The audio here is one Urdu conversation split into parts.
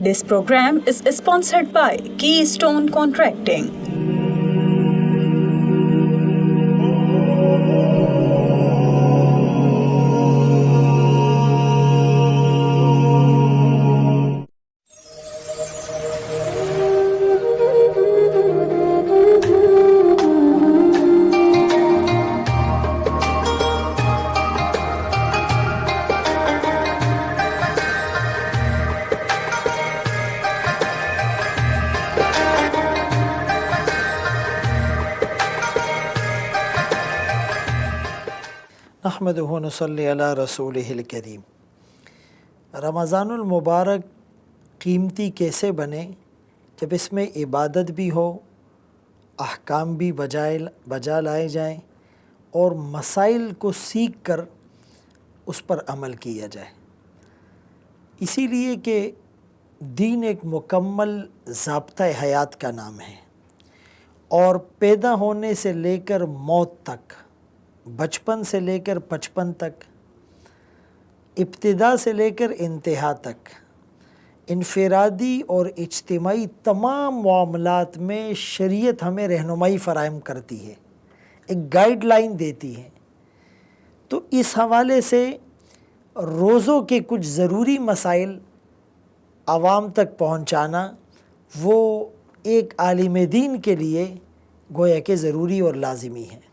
This program is sponsored by Keystone Contracting. نحمدہ و نصلی علی رسولہ الکریم۔ رمضان المبارک قیمتی کیسے بنے جب اس میں عبادت بھی ہو، احکام بھی بجا لائے جائیں اور مسائل کو سیکھ کر اس پر عمل کیا جائے۔ اسی لیے کہ دین ایک مکمل ضابطۂ حیات کا نام ہے، اور پیدا ہونے سے لے کر موت تک، بچپن سے لے کر 55 تک، ابتدا سے لے کر انتہا تک، انفرادی اور اجتماعی تمام معاملات میں شریعت ہمیں رہنمائی فراہم کرتی ہے، ایک گائیڈ لائن دیتی ہے۔ تو اس حوالے سے روزوں کے کچھ ضروری مسائل عوام تک پہنچانا وہ ایک عالم دین کے لیے گویا کہ ضروری اور لازمی ہے۔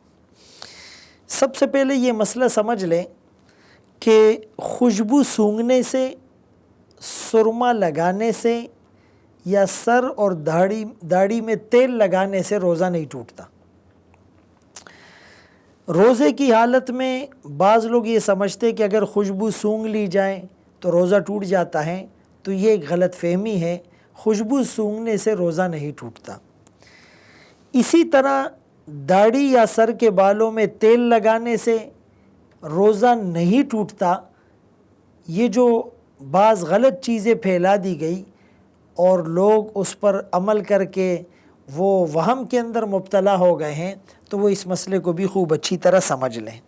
سب سے پہلے یہ مسئلہ سمجھ لیں کہ خوشبو سونگھنے سے، سرما لگانے سے یا سر اور داڑھی میں تیل لگانے سے روزہ نہیں ٹوٹتا۔ روزے کی حالت میں بعض لوگ یہ سمجھتے کہ اگر خوشبو سونگھ لی جائے تو روزہ ٹوٹ جاتا ہے، تو یہ ایک غلط فہمی ہے۔ خوشبو سونگھنے سے روزہ نہیں ٹوٹتا۔ اسی طرح داڑھی یا سر کے بالوں میں تیل لگانے سے روزہ نہیں ٹوٹتا۔ یہ جو بعض غلط چیزیں پھیلا دی گئی اور لوگ اس پر عمل کر کے وہ وہم کے اندر مبتلا ہو گئے ہیں، تو وہ اس مسئلے کو بھی خوب اچھی طرح سمجھ لیں۔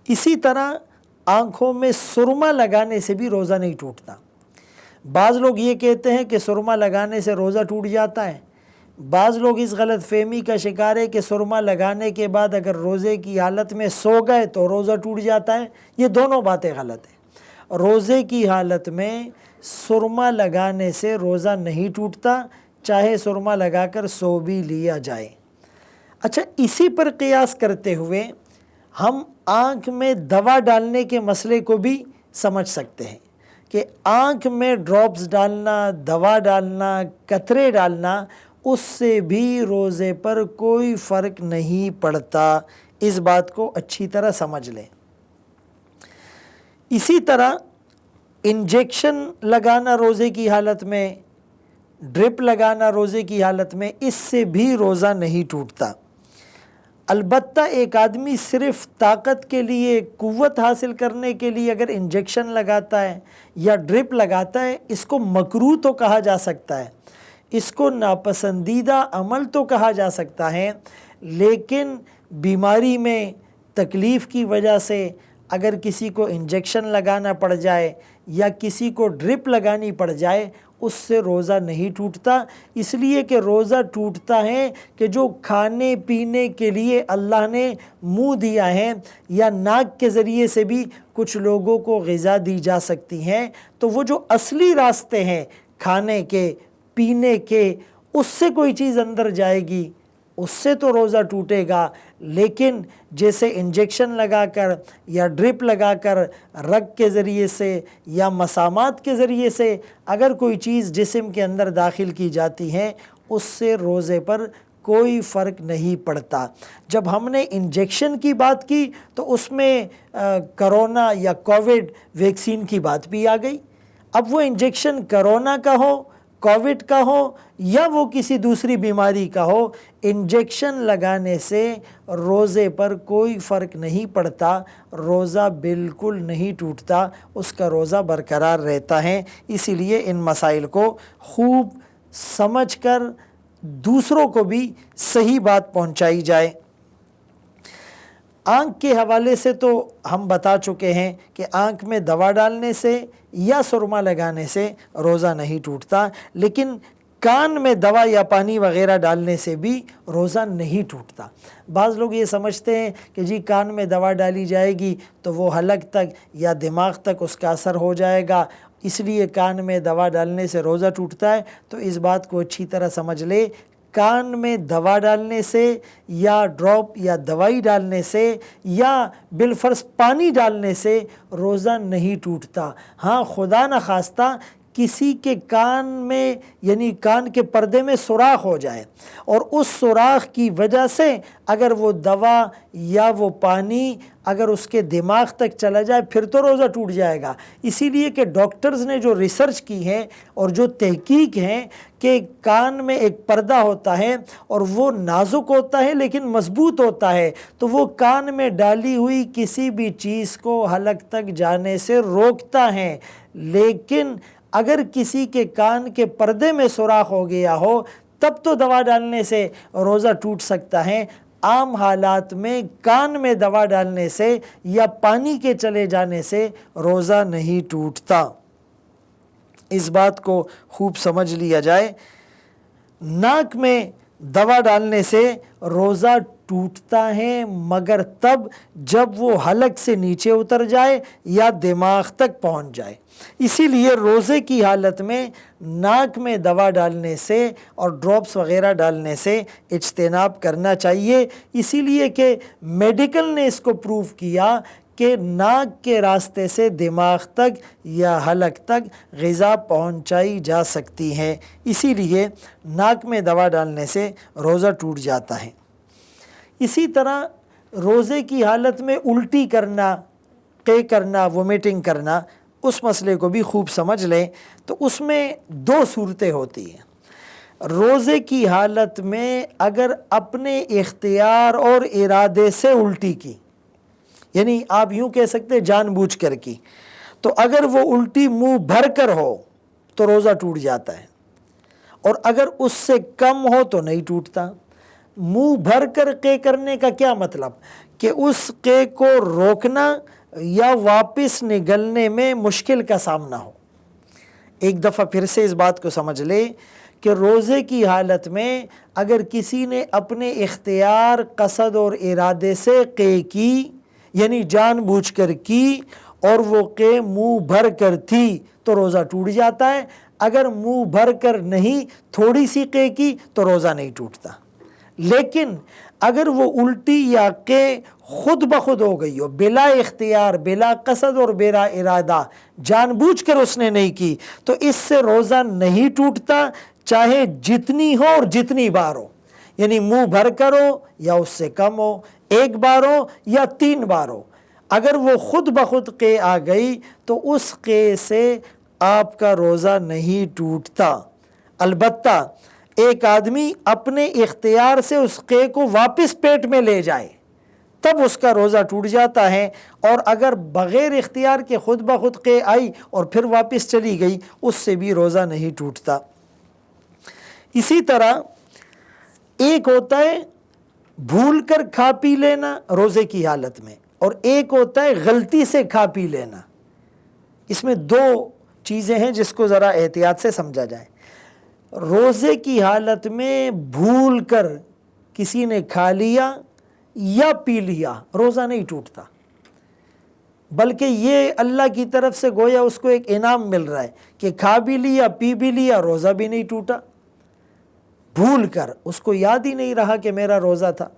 اسی طرح آنکھوں میں سرما لگانے سے بھی روزہ نہیں ٹوٹتا۔ بعض لوگ یہ کہتے ہیں کہ سرما لگانے سے روزہ ٹوٹ جاتا ہے۔ بعض لوگ اس غلط فہمی کا شکار ہے کہ سرما لگانے کے بعد اگر روزے کی حالت میں سو گئے تو روزہ ٹوٹ جاتا ہے۔ یہ دونوں باتیں غلط ہیں۔ روزے کی حالت میں سرما لگانے سے روزہ نہیں ٹوٹتا، چاہے سرما لگا کر سو بھی لیا جائے۔ اچھا، اسی پر قیاس کرتے ہوئے ہم آنکھ میں دوا ڈالنے کے مسئلے کو بھی سمجھ سکتے ہیں کہ آنکھ میں ڈراپس ڈالنا، دوا ڈالنا، قطرے ڈالنا، اس سے بھی روزے پر کوئی فرق نہیں پڑتا۔ اس بات کو اچھی طرح سمجھ لیں۔ اسی طرح انجیکشن لگانا روزے کی حالت میں، ڈرپ لگانا روزے کی حالت میں، اس سے بھی روزہ نہیں ٹوٹتا۔ البتہ ایک آدمی صرف طاقت کے لیے، قوت حاصل کرنے کے لیے اگر انجیکشن لگاتا ہے یا ڈرپ لگاتا ہے، اس کو مکروہ تو کہا جا سکتا ہے، اس کو ناپسندیدہ عمل تو کہا جا سکتا ہے، لیکن بیماری میں تکلیف کی وجہ سے اگر کسی کو انجیکشن لگانا پڑ جائے یا کسی کو ڈرپ لگانی پڑ جائے، اس سے روزہ نہیں ٹوٹتا۔ اس لیے کہ روزہ ٹوٹتا ہے کہ جو کھانے پینے کے لیے اللہ نے منہ دیا ہے یا ناک کے ذریعے سے بھی کچھ لوگوں کو غذا دی جا سکتی ہیں، تو وہ جو اصلی راستے ہیں کھانے کے، پینے کے، اس سے کوئی چیز اندر جائے گی، اس سے تو روزہ ٹوٹے گا۔ لیکن جیسے انجیکشن لگا کر یا ڈرپ لگا کر، رگ کے ذریعے سے یا مسامات کے ذریعے سے اگر کوئی چیز جسم کے اندر داخل کی جاتی ہے، اس سے روزے پر کوئی فرق نہیں پڑتا۔ جب ہم نے انجیکشن کی بات کی تو اس میں کرونا یا کووڈ ویکسین کی بات بھی آ گئی۔ اب وہ انجیکشن کرونا کا ہو، کووڈ کا ہو یا وہ کسی دوسری بیماری کا ہو، انجیکشن لگانے سے روزے پر کوئی فرق نہیں پڑتا، روزہ بالکل نہیں ٹوٹتا، اس کا روزہ برقرار رہتا ہے۔ اسی لیے ان مسائل کو خوب سمجھ کر دوسروں کو بھی صحیح بات پہنچائی جائے۔ آنکھ کے حوالے سے تو ہم بتا چکے ہیں کہ آنکھ میں دوا ڈالنے سے یا سرما لگانے سے روزہ نہیں ٹوٹتا، لیکن کان میں دوا یا پانی وغیرہ ڈالنے سے بھی روزہ نہیں ٹوٹتا۔ بعض لوگ یہ سمجھتے ہیں کہ جی کان میں دوا ڈالی جائے گی تو وہ حلق تک یا دماغ تک اس کا اثر ہو جائے گا، اس لیے کان میں دوا ڈالنے سے روزہ ٹوٹتا ہے۔ تو اس بات کو اچھی طرح سمجھ لے، کان میں دوا ڈالنے سے یا ڈراپ یا دوائی ڈالنے سے یا بالفرض پانی ڈالنے سے روزہ نہیں ٹوٹتا۔ ہاں خدا نخواستہ کسی کے کان میں یعنی کان کے پردے میں سوراخ ہو جائے اور اس سوراخ کی وجہ سے اگر وہ دوا یا وہ پانی اگر اس کے دماغ تک چلا جائے پھر تو روزہ ٹوٹ جائے گا۔ اسی لیے کہ ڈاکٹرز نے جو ریسرچ کی ہے اور جو تحقیق ہیں کہ کان میں ایک پردہ ہوتا ہے اور وہ نازک ہوتا ہے لیکن مضبوط ہوتا ہے، تو وہ کان میں ڈالی ہوئی کسی بھی چیز کو حلق تک جانے سے روکتا ہے۔ لیکن اگر کسی کے کان کے پردے میں سوراخ ہو گیا ہو تب تو دوا ڈالنے سے روزہ ٹوٹ سکتا ہے۔ عام حالات میں کان میں دوا ڈالنے سے یا پانی کے چلے جانے سے روزہ نہیں ٹوٹتا۔ اس بات کو خوب سمجھ لیا جائے۔ ناک میں دوا ڈالنے سے روزہ ٹوٹتا ہے مگر تب جب وہ حلق سے نیچے اتر جائے یا دماغ تک پہنچ جائے۔ اسی لیے روزے کی حالت میں ناک میں دوا ڈالنے سے اور ڈراپس وغیرہ ڈالنے سے اجتناب کرنا چاہیے، اسی لیے کہ میڈیکل نے اس کو پروف کیا کہ ناک کے راستے سے دماغ تک یا حلق تک غذا پہنچائی جا سکتی ہے، اسی لیے ناک میں دوا ڈالنے سے روزہ ٹوٹ جاتا ہے۔ اسی طرح روزے کی حالت میں الٹی کرنا، قے کرنا، وومیٹنگ کرنا، اس مسئلے کو بھی خوب سمجھ لیں۔ تو اس میں دو صورتیں ہوتی ہیں۔ روزے کی حالت میں اگر اپنے اختیار اور ارادے سے الٹی کی، یعنی آپ یوں کہہ سکتے جان بوجھ کر کی، تو اگر وہ الٹی منہ بھر کر ہو تو روزہ ٹوٹ جاتا ہے، اور اگر اس سے کم ہو تو نہیں ٹوٹتا۔ منہ بھر کر قے کرنے کا کیا مطلب؟ کہ اس قے کو روکنا یا واپس نگلنے میں مشکل کا سامنا ہو۔ ایک دفعہ پھر سے اس بات کو سمجھ لے کہ روزے کی حالت میں اگر کسی نے اپنے اختیار، قصد اور ارادے سے قے کی، یعنی جان بوجھ کر کی، اور وہ قے منہ بھر کر تھی تو روزہ ٹوٹ جاتا ہے۔ اگر منہ بھر کر نہیں، تھوڑی سی قے کی تو روزہ نہیں ٹوٹتا۔ لیکن اگر وہ الٹی یا قے خود بخود ہو گئی ہو، بلا اختیار، بلا قصد اور بلا ارادہ، جان بوجھ کر اس نے نہیں کی، تو اس سے روزہ نہیں ٹوٹتا، چاہے جتنی ہو اور جتنی بار ہو، یعنی منہ بھر کر ہو یا اس سے کم ہو، ایک بار ہو یا 3 بار ہو۔ اگر وہ خود بخود قے آ گئی تو اس قے سے آپ کا روزہ نہیں ٹوٹتا۔ البتہ ایک آدمی اپنے اختیار سے اس قے کو واپس پیٹ میں لے جائے تب اس کا روزہ ٹوٹ جاتا ہے، اور اگر بغیر اختیار کے خود بخود قے آئی اور پھر واپس چلی گئی اس سے بھی روزہ نہیں ٹوٹتا۔ اسی طرح ایک ہوتا ہے بھول کر کھا پی لینا روزے کی حالت میں، اور ایک ہوتا ہے غلطی سے کھا پی لینا۔ اس میں 2 چیزیں ہیں جس کو ذرا احتیاط سے سمجھا جائے۔ روزے کی حالت میں بھول کر کسی نے کھا لیا یا پی لیا روزہ نہیں ٹوٹتا، بلکہ یہ اللہ کی طرف سے گویا اس کو ایک انعام مل رہا ہے کہ کھا بھی لیا، پی بھی لیا، روزہ بھی نہیں ٹوٹا۔ بھول کر، اس کو یاد ہی نہیں رہا کہ میرا روزہ تھا۔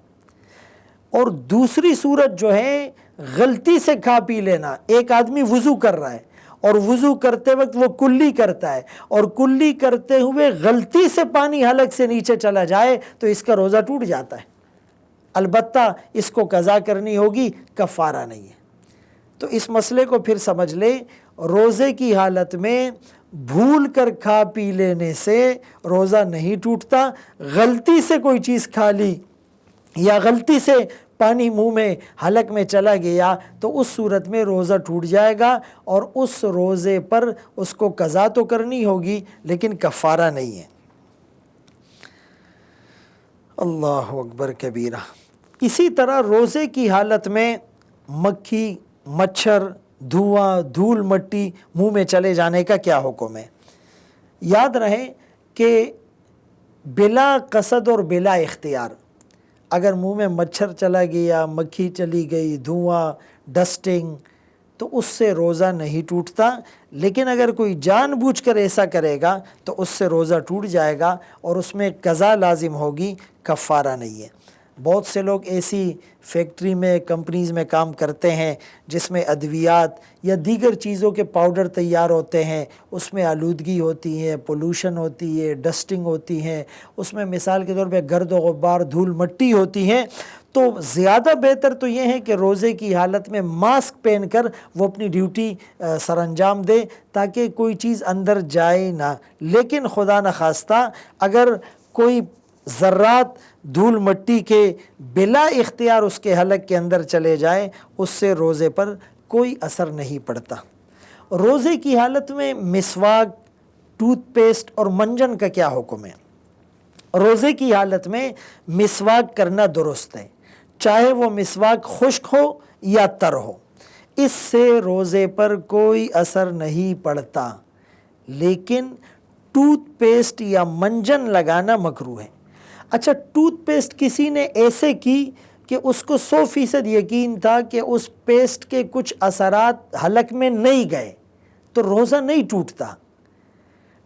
اور دوسری صورت جو ہے غلطی سے کھا پی لینا۔ ایک آدمی وضو کر رہا ہے اور وضو کرتے وقت وہ کلی کرتا ہے، اور کلی کرتے ہوئے غلطی سے پانی حلق سے نیچے چلا جائے تو اس کا روزہ ٹوٹ جاتا ہے۔ البتہ اس کو قضا کرنی ہوگی، کفارہ نہیں ہے۔ تو اس مسئلے کو پھر سمجھ لے، روزے کی حالت میں بھول کر کھا پی لینے سے روزہ نہیں ٹوٹتا۔ غلطی سے کوئی چیز کھا لی یا غلطی سے پانی منہ میں حلق میں چلا گیا تو اس صورت میں روزہ ٹوٹ جائے گا، اور اس روزے پر اس کو قضا تو کرنی ہوگی لیکن کفارہ نہیں ہے۔ اللہ اکبر کبیرہ۔ اسی طرح روزے کی حالت میں مکھی، مچھر دھواں دھول مٹی منہ میں چلے جانے کا کیا حکم ہے؟ یاد رہے کہ بلا قصد اور بلا اختیار اگر منہ میں مچھر چلا گیا، مکھی چلی گئی، دھواں، ڈسٹنگ، تو اس سے روزہ نہیں ٹوٹتا، لیکن اگر کوئی جان بوجھ کر ایسا کرے گا تو اس سے روزہ ٹوٹ جائے گا اور اس میں قضا لازم ہوگی، کفارہ نہیں ہے۔ بہت سے لوگ ایسی فیکٹری میں، کمپنیز میں کام کرتے ہیں جس میں ادویات یا دیگر چیزوں کے پاؤڈر تیار ہوتے ہیں، اس میں آلودگی ہوتی ہے، پولوشن ہوتی ہے، ڈسٹنگ ہوتی ہے، اس میں مثال کے طور پہ گرد و غبار، دھول مٹی ہوتی ہے۔ تو زیادہ بہتر تو یہ ہے کہ روزے کی حالت میں ماسک پہن کر وہ اپنی ڈیوٹی سر انجام دے تاکہ کوئی چیز اندر جائے نہ۔ لیکن خدا نخواستہ اگر کوئی ذرات دھول مٹی کے بلا اختیار اس کے حلق کے اندر چلے جائے، اس سے روزے پر کوئی اثر نہیں پڑتا۔ روزے کی حالت میں مسواک، ٹوتھ پیسٹ اور منجن کا کیا حکم ہے؟ روزے کی حالت میں مسواک کرنا درست ہے، چاہے وہ مسواک خشک ہو یا تر ہو، اس سے روزے پر کوئی اثر نہیں پڑتا، لیکن ٹوتھ پیسٹ یا منجن لگانا مکروہ ہے۔ اچھا، ٹوتھ پیسٹ کسی نے ایسے کی کہ اس کو 100% یقین تھا کہ اس پیسٹ کے کچھ اثرات حلق میں نہیں گئے تو روزہ نہیں ٹوٹتا،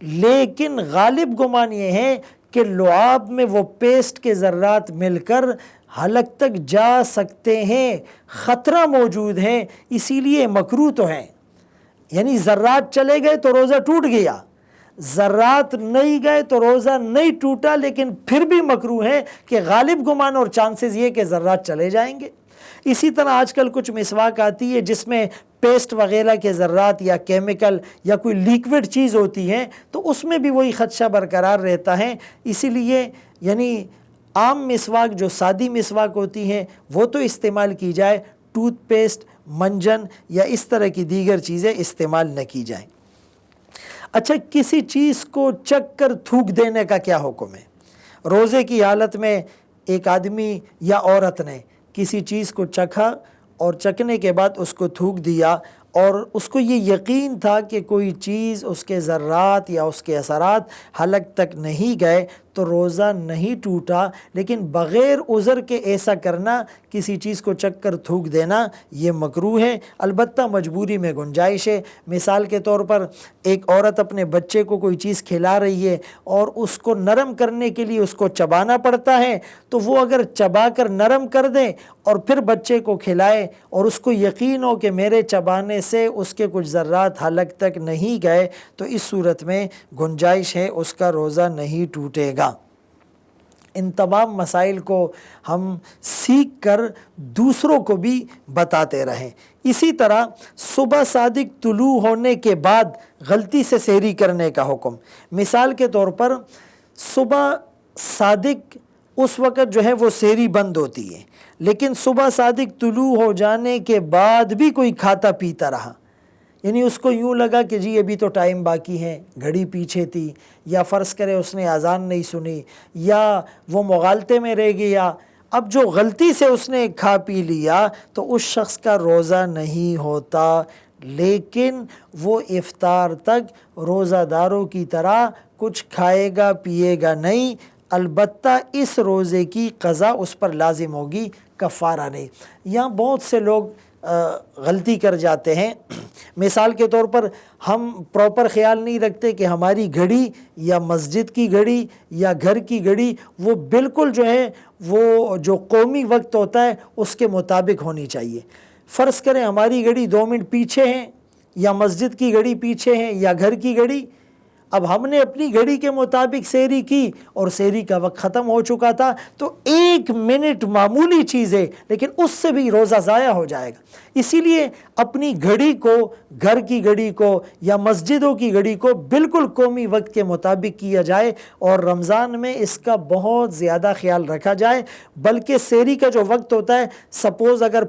لیکن غالب گمان یہ ہے کہ لعاب میں وہ پیسٹ کے ذرات مل کر حلق تک جا سکتے ہیں، خطرہ موجود ہے، اسی لیے مکروہ تو ہے۔ یعنی ذرات چلے گئے تو روزہ ٹوٹ گیا، ذرات نہیں گئے تو روزہ نہیں ٹوٹا، لیکن پھر بھی مکروہ ہے کہ غالب گمان اور چانسز یہ کہ ذرات چلے جائیں گے۔ اسی طرح آج کل کچھ مسواک آتی ہے جس میں پیسٹ وغیرہ کے ذرات یا کیمیکل یا کوئی لیکوڈ چیز ہوتی ہے، تو اس میں بھی وہی خدشہ برقرار رہتا ہے۔ اسی لیے یعنی عام مسواک جو سادی مسواک ہوتی ہیں وہ تو استعمال کی جائے، ٹوتھ پیسٹ، منجن یا اس طرح کی دیگر چیزیں استعمال نہ کی جائیں۔ اچھا، کسی چیز کو چکھ کر تھوک دینے کا کیا حکم ہے؟ روزے کی حالت میں ایک آدمی یا عورت نے کسی چیز کو چکھا اور چکھنے کے بعد اس کو تھوک دیا اور اس کو یہ یقین تھا کہ کوئی چیز اس کے ذرات یا اس کے اثرات حلق تک نہیں گئے تو روزہ نہیں ٹوٹا، لیکن بغیر عذر کے ایسا کرنا، کسی چیز کو چکھ کر تھوک دینا، یہ مکروہ ہے۔ البتہ مجبوری میں گنجائش ہے۔ مثال کے طور پر ایک عورت اپنے بچے کو کوئی چیز کھلا رہی ہے اور اس کو نرم کرنے کے لیے اس کو چبانا پڑتا ہے، تو وہ اگر چبا کر نرم کر دے اور پھر بچے کو کھلائے اور اس کو یقین ہو کہ میرے چبانے سے اس کے کچھ ذرات حلق تک نہیں گئے، تو اس صورت میں گنجائش ہے، اس کا روزہ نہیں ٹوٹے گا۔ ان تمام مسائل کو ہم سیکھ کر دوسروں کو بھی بتاتے رہیں۔ اسی طرح صبح صادق طلوع ہونے کے بعد غلطی سے سحری کرنے کا حکم۔ مثال کے طور پر صبح صادق اس وقت جو ہے وہ سحری بند ہوتی ہے، لیکن صبح صادق طلوع ہو جانے کے بعد بھی کوئی کھاتا پیتا رہا، یعنی اس کو یوں لگا کہ جی ابھی تو ٹائم باقی ہے، گھڑی پیچھے تھی، یا فرض کرے اس نے اذان نہیں سنی، یا وہ مغالطے میں رہ گیا، اب جو غلطی سے اس نے کھا پی لیا تو اس شخص کا روزہ نہیں ہوتا، لیکن وہ افطار تک روزہ داروں کی طرح کچھ کھائے گا پیے گا نہیں، البتہ اس روزے کی قضا اس پر لازم ہوگی، کفارہ نہیں۔ یہاں بہت سے لوگ غلطی کر جاتے ہیں۔ مثال کے طور پر ہم پراپر خیال نہیں رکھتے کہ ہماری گھڑی یا مسجد کی گھڑی یا گھر کی گھڑی وہ بالکل جو ہے وہ جو قومی وقت ہوتا ہے اس کے مطابق ہونی چاہیے۔ فرض کریں ہماری گھڑی 2 منٹ پیچھے ہے، یا مسجد کی گھڑی پیچھے ہے، یا گھر کی گھڑی، اب ہم نے اپنی گھڑی کے مطابق سحری کی اور سحری کا وقت ختم ہو چکا تھا، تو 1 منٹ معمولی چیز ہے لیکن اس سے بھی روزہ ضائع ہو جائے گا۔ اسی لیے اپنی گھڑی کو، گھر کی گھڑی کو یا مسجدوں کی گھڑی کو بالکل قومی وقت کے مطابق کیا جائے، اور رمضان میں اس کا بہت زیادہ خیال رکھا جائے۔ بلکہ سحری کا جو وقت ہوتا ہے، سپوز اگر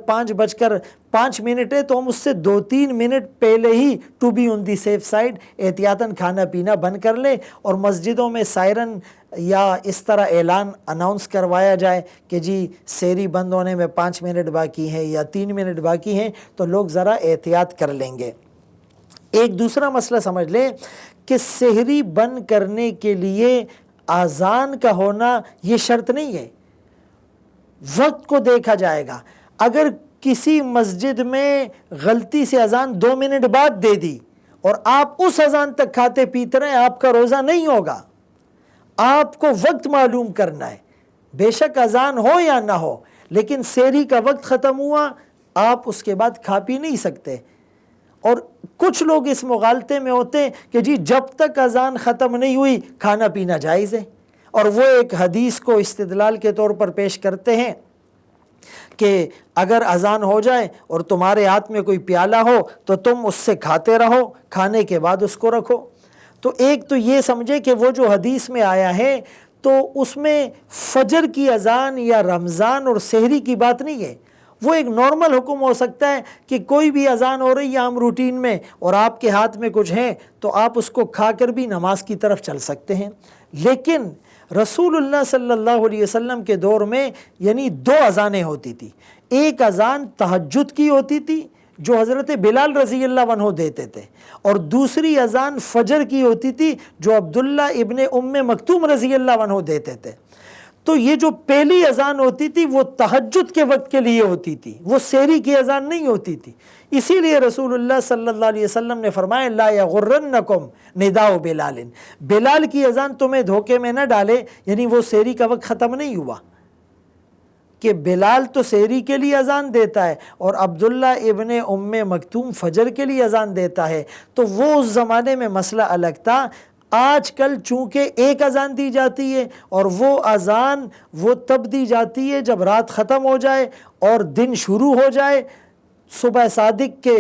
5 منٹ ہے تو ہم اس سے 2-3 منٹ پہلے ہی to be on the safe side احتیاطاً کھانا پینا بند کر لیں، اور مسجدوں میں سائرن یا اس طرح اعلان اناؤنس کروایا جائے کہ جی سحری بند ہونے میں 5 منٹ باقی ہیں یا 3 منٹ باقی ہیں، تو لوگ ذرا احتیاط کر لیں گے۔ ایک دوسرا مسئلہ سمجھ لیں کہ سحری بند کرنے کے لیے اذان کا ہونا یہ شرط نہیں ہے، وقت کو دیکھا جائے گا۔ اگر کسی مسجد میں غلطی سے اذان 2 منٹ بعد دے دی اور آپ اس اذان تک کھاتے پیتے رہے، آپ کا روزہ نہیں ہوگا۔ آپ کو وقت معلوم کرنا ہے، بے شک اذان ہو یا نہ ہو، لیکن سحری کا وقت ختم ہوا، آپ اس کے بعد کھا پی نہیں سکتے۔ اور کچھ لوگ اس مغالطے میں ہوتے ہیں کہ جی جب تک اذان ختم نہیں ہوئی کھانا پینا جائز ہے، اور وہ ایک حدیث کو استدلال کے طور پر پیش کرتے ہیں کہ اگر اذان ہو جائے اور تمہارے ہاتھ میں کوئی پیالہ ہو تو تم اس سے کھاتے رہو، کھانے کے بعد اس کو رکھو۔ تو ایک تو یہ سمجھے کہ وہ جو حدیث میں آیا ہے تو اس میں فجر کی اذان یا رمضان اور سحری کی بات نہیں ہے، وہ ایک نارمل حکم ہو سکتا ہے کہ کوئی بھی اذان ہو رہی ہے عام روٹین میں اور آپ کے ہاتھ میں کچھ ہیں تو آپ اس کو کھا کر بھی نماز کی طرف چل سکتے ہیں۔ لیکن رسول اللہ صلی اللہ علیہ وسلم کے دور میں یعنی 2 اذانیں ہوتی تھی، ایک اذان تہجد کی ہوتی تھی جو حضرت بلال رضی اللہ عنہ دیتے تھے، اور دوسری اذان فجر کی ہوتی تھی جو عبداللہ ابن ام مکتوم رضی اللہ عنہ دیتے تھے۔ تو یہ جو پہلی اذان ہوتی تھی وہ تہجد کے وقت کے لیے ہوتی تھی، وہ سحری کی اذان نہیں ہوتی تھی۔ اسی لیے رسول اللہ صلی اللہ علیہ وسلم نے فرمایا لا یغرنکم نداء بلال، بلال کی اذان تمہیں دھوکے میں نہ ڈالے، یعنی وہ سحری کا وقت ختم نہیں ہوا، کہ بلال تو سحری کے لیے اذان دیتا ہے اور عبداللہ ابن ام مکتوم فجر کے لیے اذان دیتا ہے، تو وہ اس زمانے میں مسئلہ الگ تھا۔ آج کل چونکہ ایک اذان دی جاتی ہے اور وہ اذان وہ تب دی جاتی ہے جب رات ختم ہو جائے اور دن شروع ہو جائے، صبح صادق کے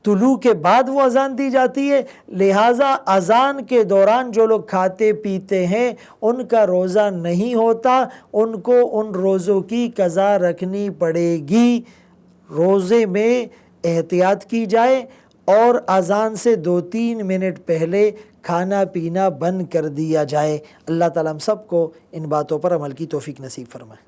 طلوع کے بعد وہ اذان دی جاتی ہے، لہٰذا اذان کے دوران جو لوگ کھاتے پیتے ہیں ان کا روزہ نہیں ہوتا، ان کو ان روزوں کی قضا رکھنی پڑے گی۔ روزے میں احتیاط کی جائے اور اذان سے 2-3 منٹ پہلے کھانا پینا بند کر دیا جائے۔ اللہ تعالیٰ ہم سب کو ان باتوں پر عمل کی توفیق نصیب فرمائے۔